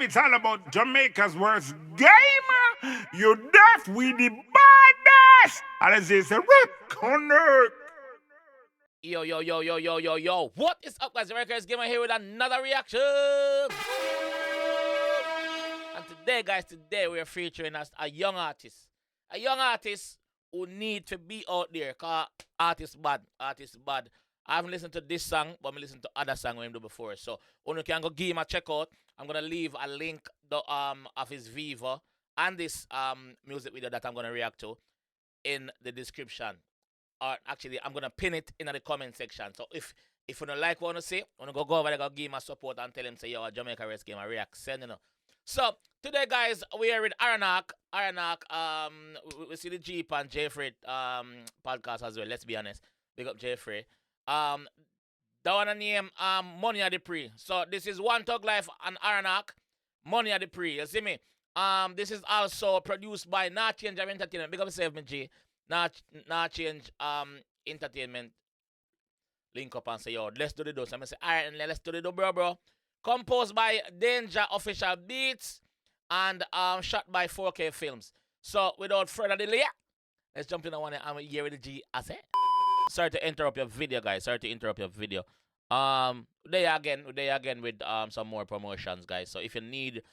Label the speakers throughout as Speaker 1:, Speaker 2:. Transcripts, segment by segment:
Speaker 1: it's all about Jamaica's worst game. You deaf, we the baddest. And as they say, Aranark.
Speaker 2: Yo. What is up, guys? JAMAICA'S Gamer here with another reaction. And today, guys, we are featuring a young artist. A young artist who need to be out there. Because artist bad. I haven't listened to this song, but I'm listening to other songs we do before. So, you can go give him a check out. I'm going to leave a link of his Viva and this music video that I'm going to react to in the description. Or actually, I'm going to pin it in the comment section. So, if you don't like what I want to say, I want to go over there, go give him a support and tell him, say, yo, JAMAICA'S Gamer react. Send, you know. So, today, guys, we are with Aranark. We see the Jeep and Jeffrey podcast as well. Let's be honest. Big up Jeffrey. That one name Money at the Pree. So this is One Thug Life and Aranark. Money at the Pree. You see me? This is also produced by Not Change Entertainment. Big up yourself, me G. Not Change Entertainment. Link up and say, yo, let's do the do. So I say, alright, let's do the do, bro. Composed by Danger Official Beats and shot by 4K Films. So without further delay, let's jump in on one. I'm here with the G. I say. Sorry to interrupt your video, guys. There again with some more promotions, guys. So if you need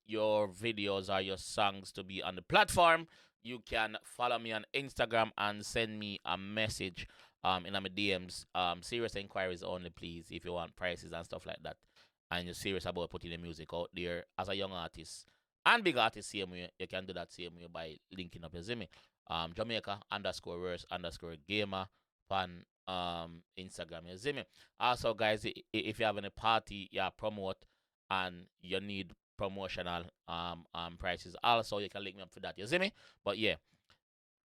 Speaker 2: your videos or your songs to be on the platform, you can follow me on Instagram and send me a message in my DMs. Serious inquiries only, please, if you want prices and stuff like that. And you're serious about putting the music out there as a young artist and big artist, same way. You can do that same way by linking up, you see me? Jamaica_verse_gamer on Instagram. You see me? Also, guys, if you have any party you promote and you need promotional prices, also you can link me up for that. You see me? But yeah,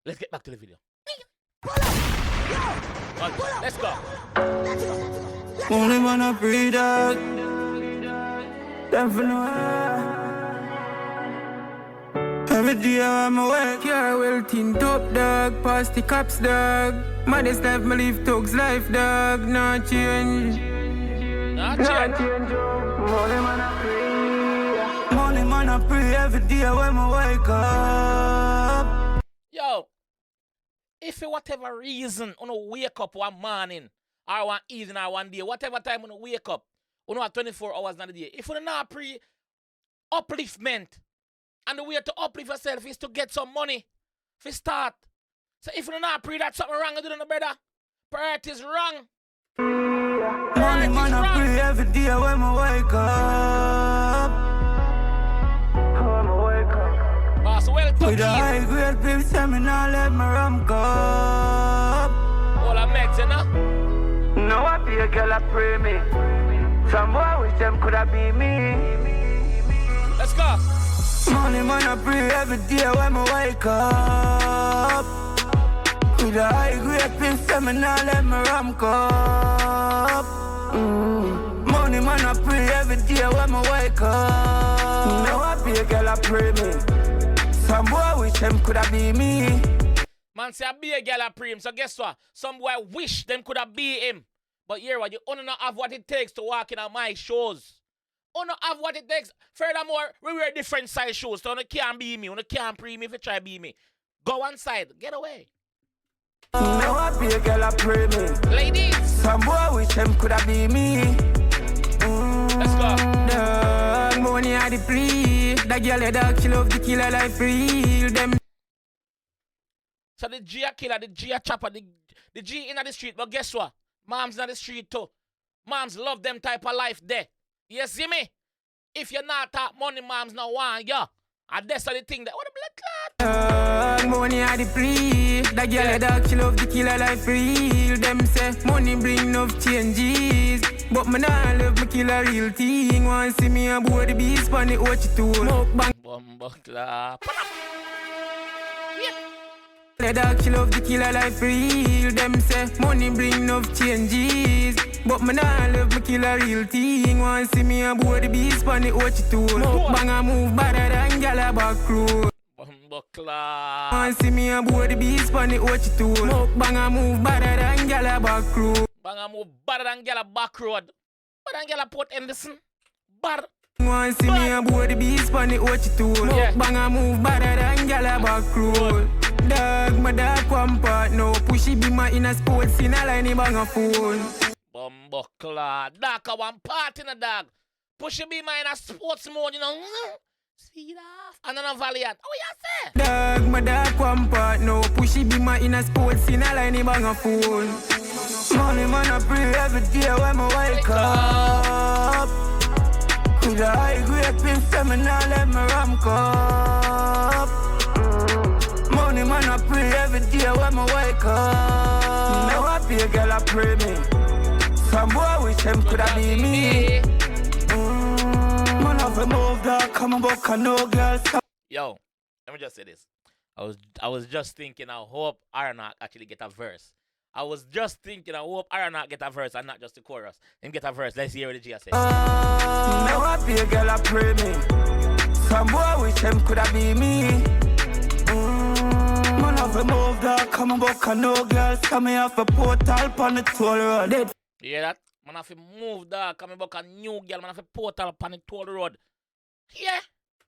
Speaker 2: let's get back to the video. Let's go.
Speaker 3: Only wanna breathe out. Definitely. Every day I'm awake, yeah, well, tint up, dog. Past the cops, dog. Maddest life, my live thugs life, dog. Not change. Money man I pray every day when I wake up.
Speaker 2: Yo, if for whatever reason you wake up one morning or one evening or one day, whatever time you wake up, you have 24 hours in the day. If you not pray upliftment, and the way to uplift yourself is to get some money for start. So if you not pray that something wrong, you do no better. Priorities wrong.
Speaker 3: Money man I pray every day when I wake up.
Speaker 2: Boss, welcome.
Speaker 3: With a high grade pill, seminar, let me ramp up.
Speaker 2: All I make, you know?
Speaker 3: No, I be a girl, I pray me. Some boy wish them could have been me.
Speaker 2: Let's go.
Speaker 3: Money man I pray every day when I wake up. With a high grade pill, seminar, let me ramp up. Money man I pray every day when I wake up. No, I be a girl, I pray me. Some boy wish them could have been me.
Speaker 2: Man say I be a girl, I pray him. So guess what? Some boy wish them could have been him. But here what you only not have what it takes to walk in on my shows. You don't have what it takes. Furthermore, we wear different size shoes. So you can't be me. You can't pre me if you try be me. Go one side. Get away.
Speaker 3: Now I be a girl, I pray me.
Speaker 2: Ladies.
Speaker 3: Some boy wish them could have been me.
Speaker 2: Let's go.
Speaker 3: Dog, money at the plea. That girl, the dog, she love the killer life real. Them.
Speaker 2: So the G a killer, the G a chopper, the G in the street. But guess what? Moms in the street too. Moms love them type of life there. You see me? If you're not talk money, moms not want you. And that's the thing that what the blood clot.
Speaker 3: Money at the plea. That girl, the dog, she love the killer life real. Them say money bring enough changes. But me nah love me killer real thing. Want see me aboard the beast on the watch it tool. Smoke bang.
Speaker 2: Bumbo clap.
Speaker 3: The dog, she love the killer life real. Them say money bring enough changes. But me nah love me killer real thing. Want see me aboard the beast on the watch it tool. Smoke bang a move better than gyal a back road.
Speaker 2: Bumbo clap.
Speaker 3: Want see me aboard the beast on the watch it tool. Smoke bang a move better than gyal a back road.
Speaker 2: Bang a move better than gyal a back road. Better than gyal a Port Henderson. Bar.
Speaker 3: Want see me a boy the beast on the watch it tool.
Speaker 2: Yeah.
Speaker 3: Bang a move better than gal a back roll. Dog, my dog one part now. Pushy be my inner sports in a line bang a phone.
Speaker 2: Bumbuckler. Dog a one part in a dog. Push be my in a sports mode, you know. Speed off. And then a valiant. Oh, you say?
Speaker 3: Dog, my dog one part now. Pushy be my inner sports in a line bang a phone. Money man I pray every day when I wake up. With a high grade pin seminar, let me ram cup. Money man I pray every day when I wake up. Now I be a girl I pray me. Some boy wish him could have be me. Man have a move that come and book and no girls.
Speaker 2: Yo, let me just say this. I was just thinking, I hope Aranark actually get a verse. I was just thinking, I hope Aranark get a verse and not just the chorus. Him get a verse. Let's hear what the G say.
Speaker 3: Now I be a girl I pray me. Some boy wish him could have be me. Man have a move that come and book and no girls. Come me off a portal on the toll road.
Speaker 2: You hear that? Man have to move that. Come back a new girl. Man have to portal on the toll road. Yeah.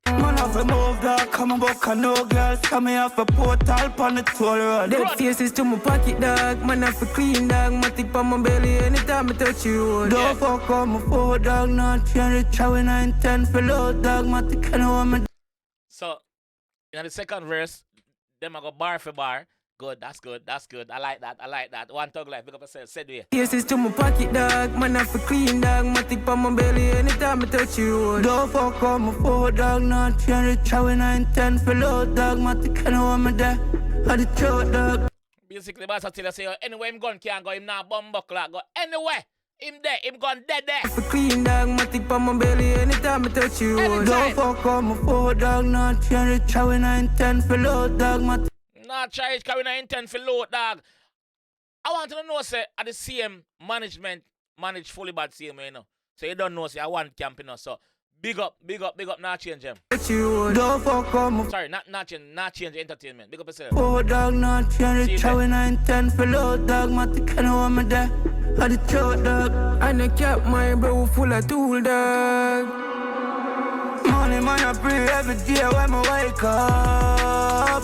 Speaker 3: Man have a move that come and book and no girls. Come me off a portal on the toll road. Dead faces to my pocket dog. Man have a clean dog. My tip on my belly anytime I touch you. Don't fuck on my forward dog. Not change it. Chowing 9-10 for low dog. My tick and want me.
Speaker 2: So, in the second verse, them I go bar for bar. Good, that's good, that's good. I like that. One Thug Life, pick up yourself, said we.
Speaker 3: Faces to my pocket dog. Man have a clean dog. My tip on my belly anytime I touch you. Don't fuck on my forward dog. Not change it. Chowing 9-10 for low dog. My tick and want me there. I the throat dog.
Speaker 2: Basically, boss I tell you, say, anywhere him gun can't go, him now bumbuckler, go anywhere. Him there, him gone dead there.
Speaker 3: For clean dog, my tip on my belly anytime I touch you.
Speaker 2: Anytime.
Speaker 3: Don't fuck on my forward dog, not change it. Chowing 9-10 for low dog, my
Speaker 2: Not try it, carrying an intent for load, dog. I want to know, say, at the CM management manage fully bad CM, you know. So you don't know, say, I want camping, you know. So big up, not change them.
Speaker 3: Don't fuck on my
Speaker 2: Sorry, not change entertainment. Big up yourself.
Speaker 3: forward dog, not change it. Chowing 9-10 for low dog, my tick and want me there. I the throat dog. And I kept my bro full of tool dog. Money man I pray every day when I wake up.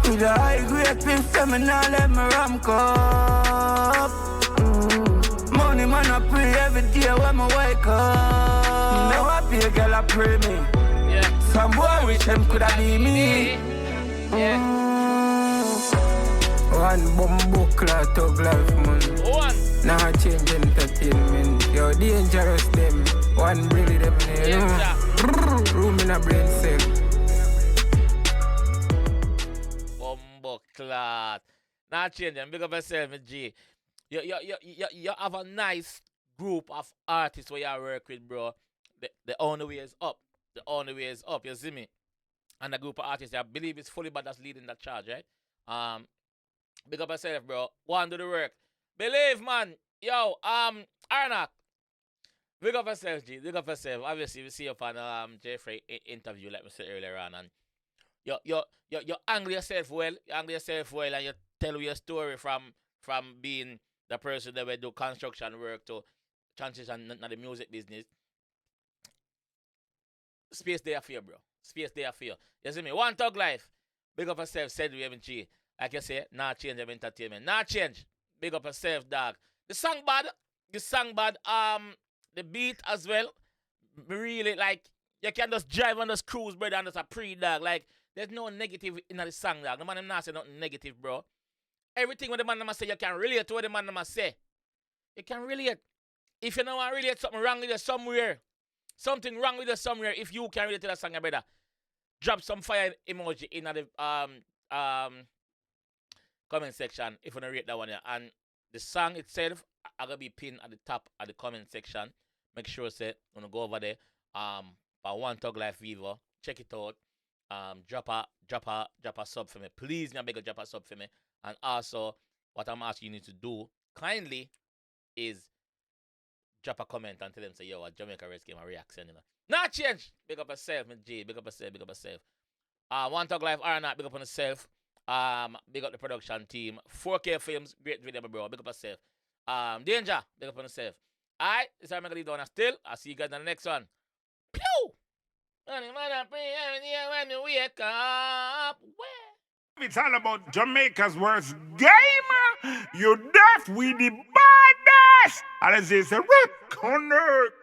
Speaker 3: With a high grade pin seminar, let me ram cup. Money man I pray every day when I wake up. Now I be a girl I pray me.
Speaker 2: Yeah.
Speaker 3: Some boy wish him could have be me.
Speaker 2: Yeah.
Speaker 3: One bumbuckler Thug Life man.
Speaker 2: One.
Speaker 3: Nah change entertainment. Yo dangerous them. One really them you know. Room in a brain cell.
Speaker 2: Bumbuckler. Not change them. Big up yourself, G. You have a nice group of artists where you work with, bro. The only way is up. The only way is up. You see me? And the group of artists, I believe it's fully bad that's leading that charge, right? Big up yourself, bro. Go and do the work. Believe, man. Yo, Aranark. Big up yourself, G. Big up yourself. Obviously, we see you on Jeffrey interview, like we said earlier on, and you angle yourself well. You angle yourself well, and you tell your story from being the person that will do construction work to transition to the music business. Space there for you, bro. Space there for you. You see me? One Thug Life. Big up yourself, said we haven't changed. Like you say, not change of entertainment. Not change. Big up yourself, dog. The song bad. The beat as well. Really, like, you can just drive on those cruise, brother, and just a Pree, dog. Like, there's no negative in the song, dog. The man them not say nothing negative, bro. Everything what the man them say, you can relate to what the man them say. You can relate. If you know want to relate something wrong with you somewhere, something wrong with you somewhere, if you can relate to that song, brother, drop some fire emoji in the comment section if you don't rate that one. Yeah. And the song itself, I'm going to be pinned at the top of the comment section. Make sure say when you go over there, by One Thug Life Viva, check it out. Drop a sub for me. Please, me beg you, drop a sub for me. And also, what I'm asking you to do kindly is drop a comment and tell them say, yo, a JAMAICA'S game a reaction, you know. Not change. Big up yourself, my G. Big up yourself. One Thug Life, Aranark, big up on yourself. Big up the production team. 4K Films, great video, bro. Big up yourself. Danger, big up on yourself. Alright, this is how I'm gonna leave down still. I'll see you guys in the next one. man a pray every day when you wake up. Where?
Speaker 1: It's all about Jamaica's worst game. You deaf, we the baddest. And it's a rip connect.